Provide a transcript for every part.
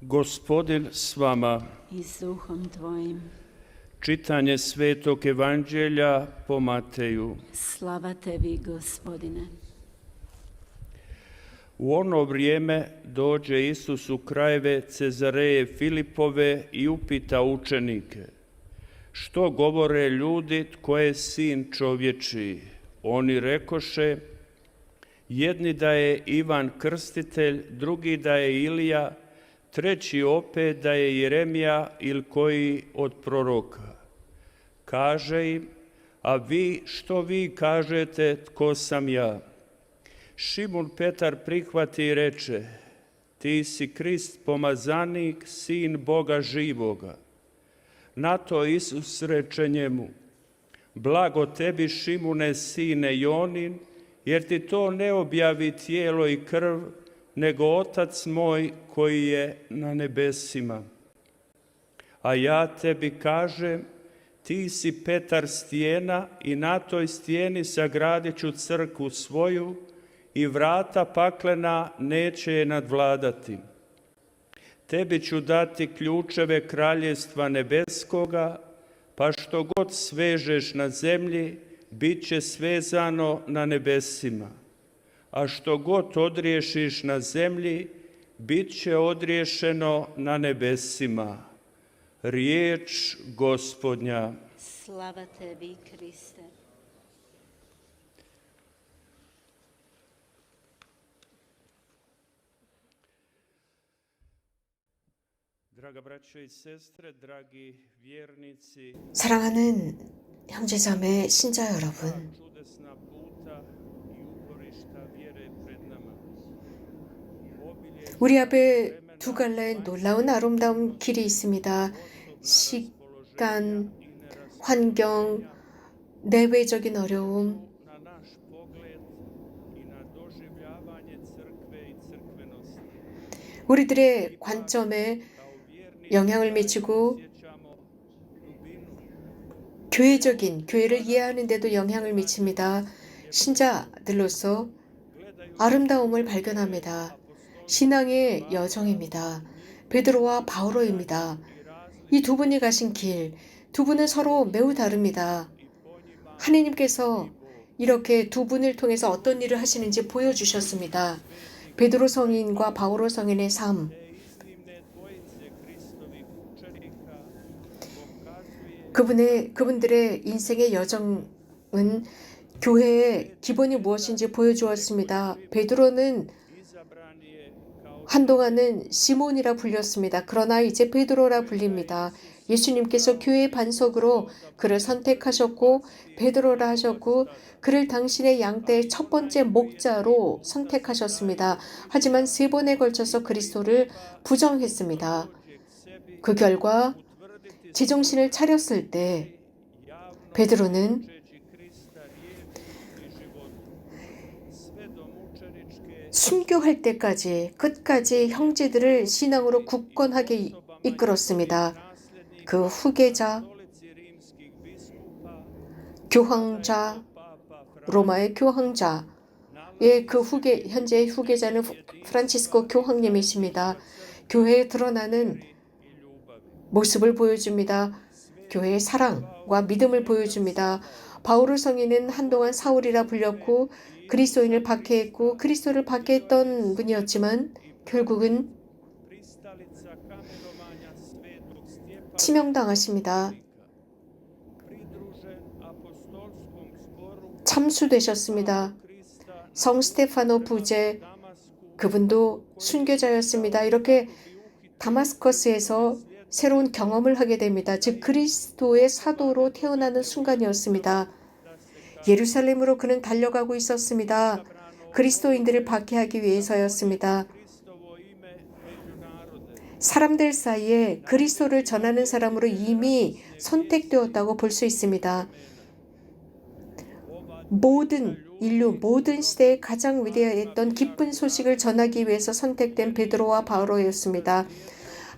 Gospodin s vama. I s duhom tvojim. Čitanje Svetog Evanđelja po Mateju. Slava tebi, Gospodine. U ono vrijeme dođe Isus u krajeve Cezareje Filipove i upita učenike: što govore ljudi, tko je sin čovječiji? Oni rekoše: jedni da je Ivan Krstitelj, drugi da je Ilija, treći opet da je Jeremija ili koji od proroka. Kaže im: a vi, što vi kažete, tko sam ja? Šimun Petar prihvati i reče: ti si Krist, pomazanik, sin Boga živoga. Na to Isus reče njemu: blago tebi, Šimune, sine Jonin, jer ti to ne objavi tijelo i krv, nego Otac moj koji je na nebesima. A ja tebi kažem, ti si Petar stijena i na toj stijeni sagradit ću crkvu svoju i vrata paklena neće je nadvladati. Tebi ću dati ključeve kraljevstva nebeskoga, pa što god svežeš na zemlji, bit će svezano na nebesima. A što god odriješiš na zemlji, bit će odriješeno na nebesima. Riječ Gospodnja. Slava tebi, Kriste. Draga braćo i sestre, dragi vjernici, 사랑하는 형제자매 신자 여러분, čudesna puta i uporišta vjere pred nama. 우리 앞에 두 갈래의 놀라운 아름다운 길이 있습니다. 시간, 환경, 내외적인 어려움, Na naš pogled i na doživljavanje crkve i crkvenosti. 우리들의 관점에 영향을 미치고 Sjećamo dubinu 교회를 이해하는 데도 영향을 미칩니다. 신자들로서 아름다움을 발견합니다. 신앙의 여정입니다. 베드로와 바오로입니다. 이 두 분이 가신 길, 두 분은 서로 매우 다릅니다. 하느님께서 이렇게 두 분을 통해서 어떤 일을 하시는지 보여주셨습니다. 베드로 성인과 바오로 성인의 삶, iznimne dvojice Kristovih učenika pokazuje 그분들의 인생의 여정은 교회의 기본이 무엇인지 보여주었습니다. 베드로는 izabrani kao 한동안은 시몬이라 불렸습니다. 그러나 이제 베드로라 불립니다. 예수님께서 교회의 반석으로 그를 선택하셨고 베드로라 하셨고 그를 당신의 양떼의 첫 번째 목자로 선택하셨습니다. 하지만 세 번에 걸쳐서 그리스도를 부정했습니다. 그 결과 제정신을 차렸을 때 베드로는 순교할 때까지 끝까지 형제들을 신앙으로 굳건하게 이끌었습니다. 그 후계자, 교황자, 로마의 교황자의 그 현재의 후계자는 프란치스코 교황님이십니다. 교회에 드러나는 모습을 보여줍니다. 교회의 사랑과 믿음을 보여줍니다. 바오로 성인은 한동안 사울이라 불렸고 그리스도인을 박해했고 그리스도를 박해했던 분이었지만 결국은 pristalica kamenovanja svetog Stjepana, 치명당하십니다. pridružen apostolskom zboru 참수되셨습니다. Krista 성 스테파노 부제 Damasku, 그분도 순교자였습니다. 이렇게 다마스커스에서 새로운 경험을 하게 됩니다. 즉 그리스도의 사도로 태어나는 순간이었습니다. 예루살렘으로 그는 달려가고 있었습니다. 그리스도인들을 박해하기 위해서였습니다. Kristovo ime među narode. 사람들 사이에 그리스도를 전하는 사람으로 이미 선택되었다고 볼 수 있습니다. 모든 인류, 모든 시대에 가장 위대했던 기쁜 소식을 전하기 위해서 선택된 베드로와 바오로였습니다.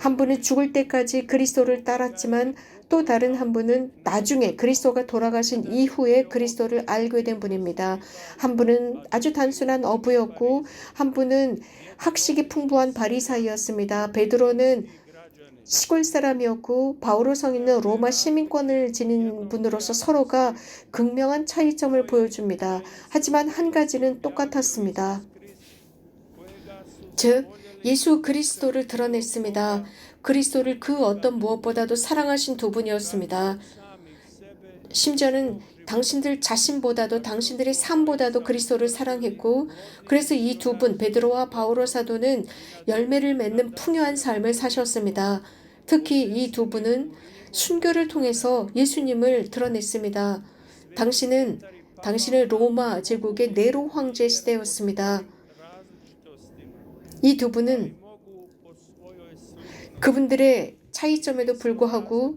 한 분은 죽을 때까지 그리스도를 따랐지만 또 다른 한 분은 나중에 그리스도가 돌아가신 이후에 그리스도를 알게 된 분입니다. 한 분은 아주 단순한 어부였고 한 분은 학식이 풍부한 바리사이였습니다. 베드로는 시골 사람이었고 바오로 성인은 로마 시민권을 지닌 분으로서 서로가 극명한 차이점을 보여줍니다. 하지만 한 가지는 똑같았습니다. 즉 예수 그리스도를 드러냈습니다. 그리스도를 그 어떤 무엇보다도 사랑하신 두 분이었습니다. 심지어는 당신들 자신보다도 당신들의 삶보다도 그리스도를 사랑했고 그래서 이 두 분 베드로와 바오로 사도는 열매를 맺는 풍요한 삶을 사셨습니다. 특히 이 두 분은 순교를 통해서 예수님을 드러냈습니다. 당신은 로마 제국의 네로 황제 시대였습니다. 이 두 분은 그분들의 차이점에도 불구하고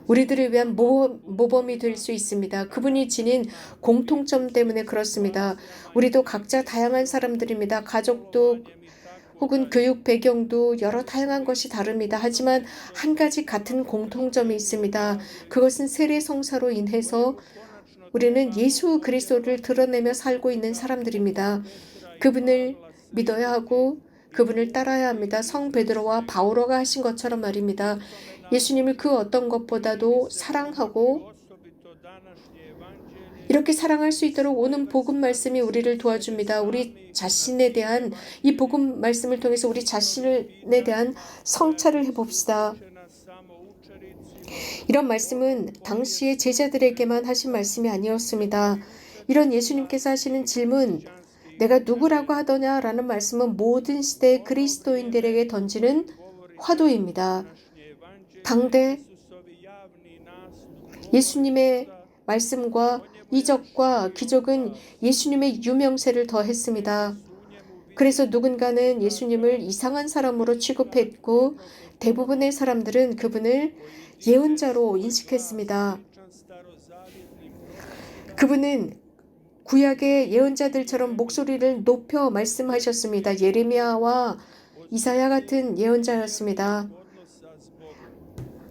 우리들을 위한 모범이 될 수 있습니다. 그분이 지닌 공통점 때문에 그렇습니다. 우리도 각자 다양한 사람들입니다. 가족도 혹은 교육 배경도 여러 다양한 것이 다릅니다. 하지만 한 가지 같은 공통점이 있습니다. 그것은 세례성사로 인해서 우리는 예수 그리스도를 드러내며 살고 있는 사람들입니다. 그분을 믿어야 하고 그분을 따라야 합니다. 성 베드로와 바오로가 하신 것처럼 말입니다. 예수님을 그 어떤 것보다도 사랑하고 이렇게 사랑할 수 있도록 오는 복음 말씀이 우리를 도와줍니다. 우리 자신에 대한 이 복음 말씀을 통해서 우리 자신에 대한 성찰을 해봅시다. 이런 말씀은 당시의 제자들에게만 하신 말씀이 아니었습니다. 이런 예수님께서 하시는 질문, 내가 누구라고 하더냐 라는 말씀은 모든 시대의 그리스도인들에게 던지는 화두입니다. 당대 예수님의 말씀과 이적과 기적은 예수님의 유명세를 더했습니다. 그래서 누군가는 예수님을 이상한 사람으로 취급했고 대부분의 사람들은 그분을 예언자로 인식했습니다. 그분은 구약의 예언자들처럼 목소리를 높여 말씀하셨습니다. 예레미야와 이사야 같은 예언자였습니다.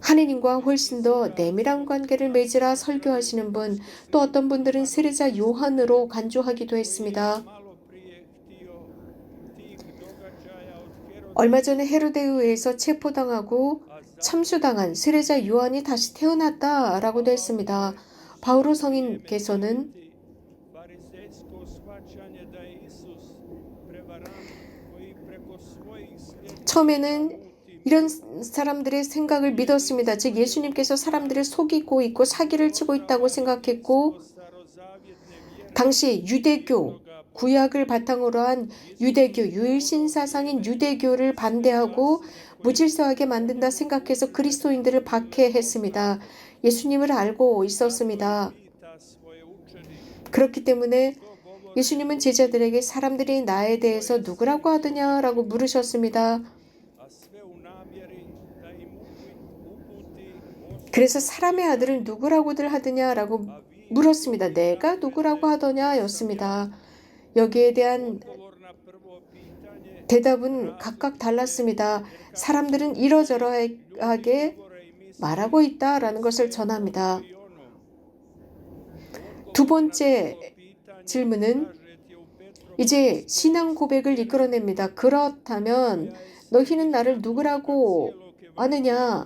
하느님과 훨씬 더 내밀한 관계를 맺으라 설교하시는 분, 또 어떤 분들은 세례자 요한으로 간주하기도 했습니다. 얼마 전에 헤로데에 의해서 체포당하고 참수당한 세례자 요한이 다시 태어났다라고도 했습니다. 바오로 성인께서는 처음에는 이런 사람들의 생각을 믿었습니다. 즉 예수님께서 사람들을 속이고 있고 사기를 치고 있다고 생각했고 당시 유대교, 구약을 바탕으로 한 유대교, 유일신 사상인 유대교를 반대하고 무질서하게 만든다 생각해서 그리스도인들을 박해했습니다. 예수님을 알고 있었습니다. 그렇기 때문에 예수님은 제자들에게 사람들이 나에 대해서 누구라고 하더냐라고 물으셨습니다. 그래서 사람의 아들을 누구라고들 하더냐라고 물었습니다. 내가 누구라고 하더냐였습니다. 여기에 대한 대답은 각각 달랐습니다. 사람들은 이러저러하게 말하고 있다라는 것을 전합니다. 두 번째 질문은 이제 신앙 고백을 이끌어냅니다. 그렇다면 너희는 나를 누구라고 아느냐?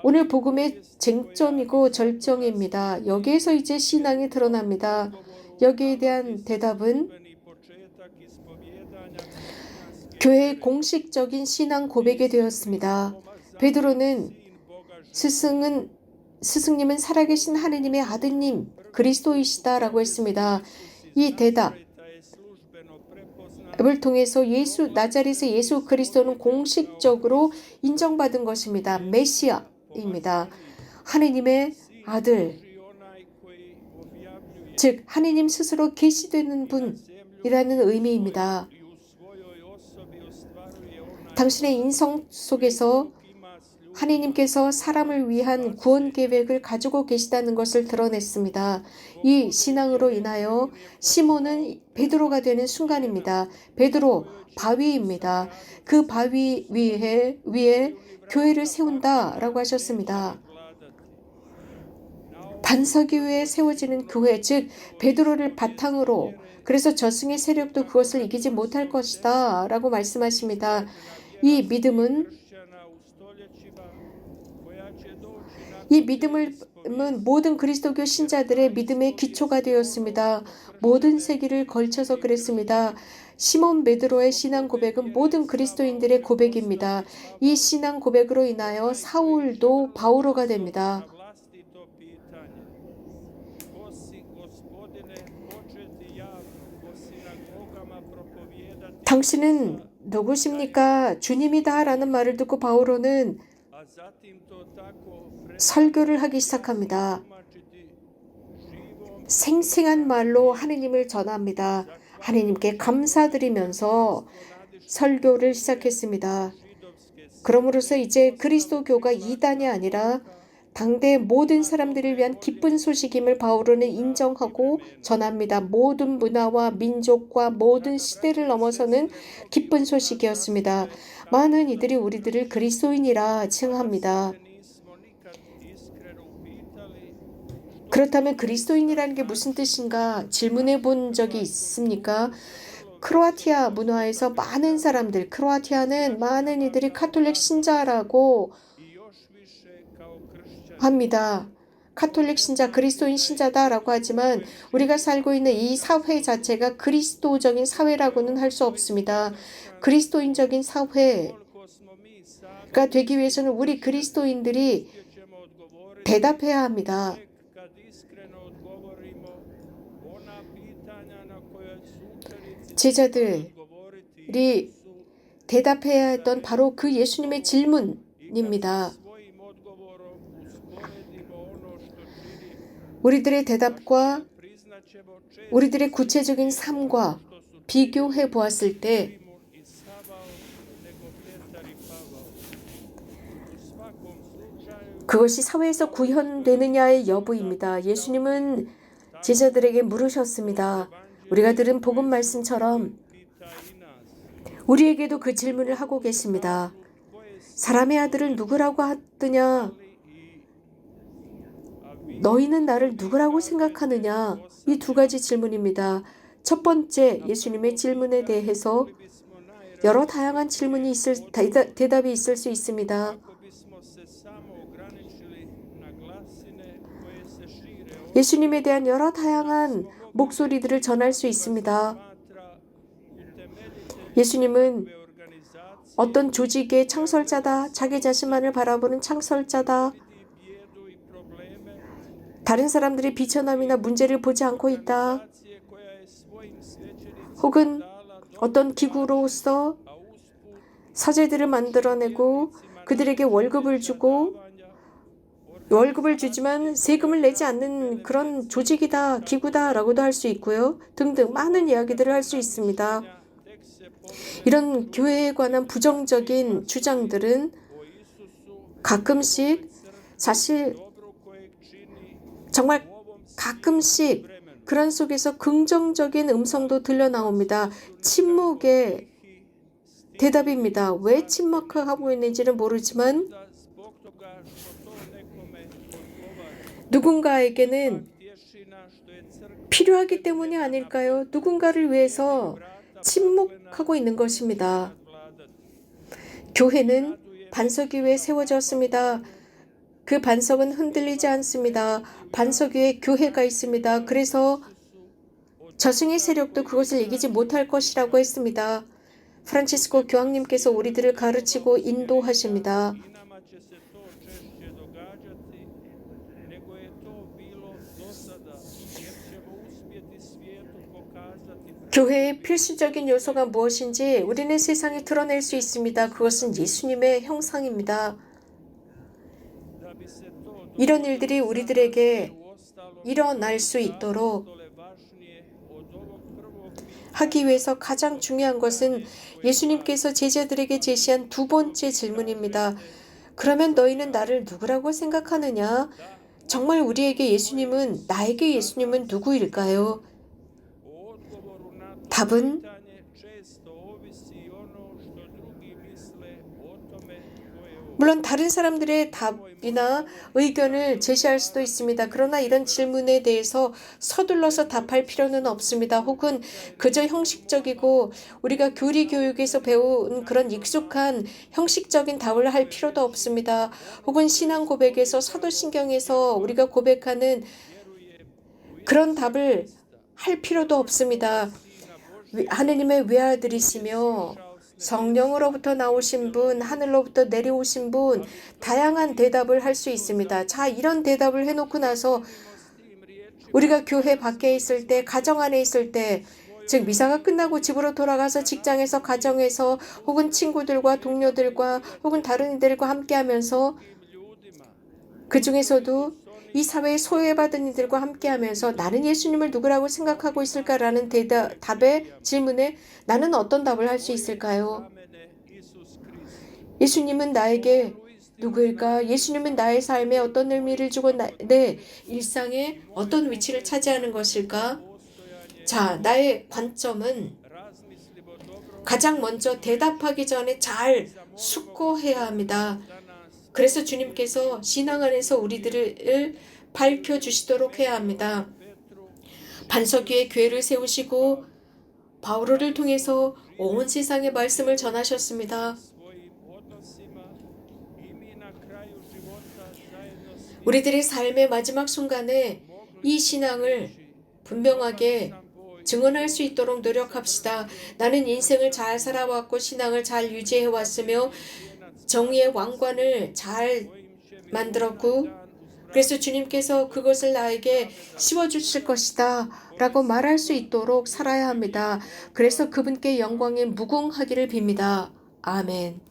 오늘 복음의 쟁점이고 절정입니다. 여기에서 이제 신앙이 드러납니다. 여기에 대한 대답은 교회의 공식적인 신앙 고백이 되었습니다. 베드로는 스승님은 살아계신 하느님의 아드님 그리스도이시다라고 했습니다. 이 대답을 통해서 나자렛의 예수 그리스도는 공식적으로 인정받은 것입니다. 메시아입니다. 하느님의 아들, 즉 하느님 스스로 계시되는 분이라는 의미입니다. 당신의 인성 속에서 하느님께서 사람을 위한 구원 계획을 가지고 계시다는 것을 드러냈습니다. 이 신앙으로 인하여 시몬은 베드로가 되는 순간입니다. 베드로 바위입니다. 그 바위 위에 교회를 세운다라고 하셨습니다. 반석 위에 세워지는 교회, 즉 베드로를 바탕으로, 그래서 저승의 세력도 그것을 이기지 못할 것이다 라고 말씀하십니다. 이 믿음은 모든 그리스도교 신자들의 믿음의 기초가 되었습니다. 모든 세기를 걸쳐서 그랬습니다. 시몬 베드로의 신앙 고백은 모든 그리스도인들의 고백입니다. 이 신앙 고백으로 인하여 사울도 바오로가 됩니다. 당신은 누구십니까? 주님이다 라는 말을 듣고 바오로는 설교를 하기 시작합니다. 생생한 말로 하느님을 전합니다. 하느님께 감사드리면서 설교를 시작했습니다. 그럼으로써 이제 그리스도교가 이단이 아니라 당대 모든 사람들을 위한 기쁜 소식임을 바오로는 인정하고 전합니다. 모든 문화와 민족과 모든 시대를 넘어서는 기쁜 소식이었습니다. 많은 이들이 우리들을 그리스도인이라 칭합니다. 그렇다면 그리스도인이라는 게 무슨 뜻인가 질문해 본 적이 있습니까? 크로아티아 문화에서 많은 사람들, 크로아티아는 많은 이들이 카톨릭 신자라고 합니다. 카톨릭 신자, 그리스도인 신자다라고 하지만 우리가 살고 있는 이 사회 자체가 그리스도적인 사회라고는 할 수 없습니다. 그리스도인적인 사회가 되기 위해서는 우리 그리스도인들이 대답해야 합니다. 제자들이 대답해야 했던 바로 그 예수님의 질문입니다. 우리들의 대답과 우리들의 구체적인 삶과 비교해 보았을 때 그것이 사회에서 구현되느냐의 여부입니다. 예수님은 제자들에게 물으셨습니다. 우리가 들은 복음 말씀처럼 우리에게도 그 질문을 하고 계십니다. 사람의 아들을 누구라고 하느냐? 너희는 나를 누구라고 생각하느냐? 이 두 가지 질문입니다. 첫 번째 예수님의 질문에 대해서 여러 다양한 질문이 대답이 있을 수 있습니다. 예수님에 대한 여러 다양한 목소리들을 전할 수 있습니다. 예수님은 어떤 조직의 창설자다, 자기 자신만을 바라보는 창설자다, 다른 사람들의 비천함이나 문제를 보지 않고 있다, 혹은 어떤 기구로서 사제들을 만들어내고 그들에게 월급을 주지만 세금을 내지 않는 그런 조직이다, 기구다라고도 할 수 있고요. 등등 많은 이야기들을 할 수 있습니다. 이런 교회에 관한 부정적인 주장들은 가끔씩 사실 정말 가끔씩 그런 속에서 긍정적인 음성도 들려나옵니다. 침묵의 대답입니다. 왜 침묵하고 있는지는 모르지만 누군가에게는 필요하기 때문이 아닐까요? 누군가를 위해서 침묵하고 있는 것입니다. 교회는 반석 위에 세워졌습니다. 그 반석은 흔들리지 않습니다. 반석 위에 교회가 있습니다. 그래서 저승의 세력도 그것을 이기지 못할 것이라고 했습니다. 프란치스코 교황님께서 우리들을 가르치고 인도하십니다. 교회의 필수적인 요소가 무엇인지 우리는 세상에 드러낼 수 있습니다. 그것은 예수님의 형상입니다. 이런 일들이 우리들에게 일어날 수 있도록 하기 위해서 가장 중요한 것은 예수님께서 제자들에게 제시한 두 번째 질문입니다. 그러면 너희는 나를 누구라고 생각하느냐? 정말 나에게 예수님은 누구일까요? 답은 물론 다른 사람들의 답이나 의견을 제시할 수도 있습니다. 그러나 이런 질문에 대해서 서둘러서 답할 필요는 없습니다. 혹은 그저 형식적이고 우리가 교리 교육에서 배운 그런 익숙한 형식적인 답을 할 필요도 없습니다. 혹은 신앙 고백에서 사도신경에서 우리가 고백하는 그런 답을 할 필요도 없습니다. 하느님의 외아들이시며 성령으로부터 나오신 분, 하늘로부터 내려오신 분, 다양한 대답을 할 수 있습니다. 자, 이런 대답을 해놓고 나서 우리가 교회 밖에 있을 때, 가정 안에 있을 때, 즉 미사가 끝나고 집으로 돌아가서 직장에서, 가정에서, 혹은 친구들과 동료들과, 혹은 다른 이들과 함께하면서 그 중에서도 이 사회에 소외받은 이들과 함께하면서 나는 예수님을 누구라고 생각하고 있을까라는 답의 질문에 나는 어떤 답을 할 수 있을까요? 예수님은 나에게 누구일까? 예수님은 나의 삶에 어떤 의미를 주고 내 일상에 어떤 위치를 차지하는 것일까? 자, 나의 관점은 가장 먼저 대답하기 전에 잘 숙고해야 합니다. 그래서 주님께서 신앙 안에서 우리들을 밝혀주시도록 해야 합니다. 반석 위에 교회를 세우시고 바울을 통해서 온 세상의 말씀을 전하셨습니다. 우리들의 삶의 마지막 순간에 이 신앙을 분명하게 증언할 수 있도록 노력합시다. 나는 인생을 잘 살아왔고 신앙을 잘 유지해왔으며 정의의 왕관을 잘 만들었고 그래서 주님께서 그것을 나에게 씌워주실 것이다 라고 말할 수 있도록 살아야 합니다. 그래서 그분께 영광에 무궁하기를 빕니다. 아멘.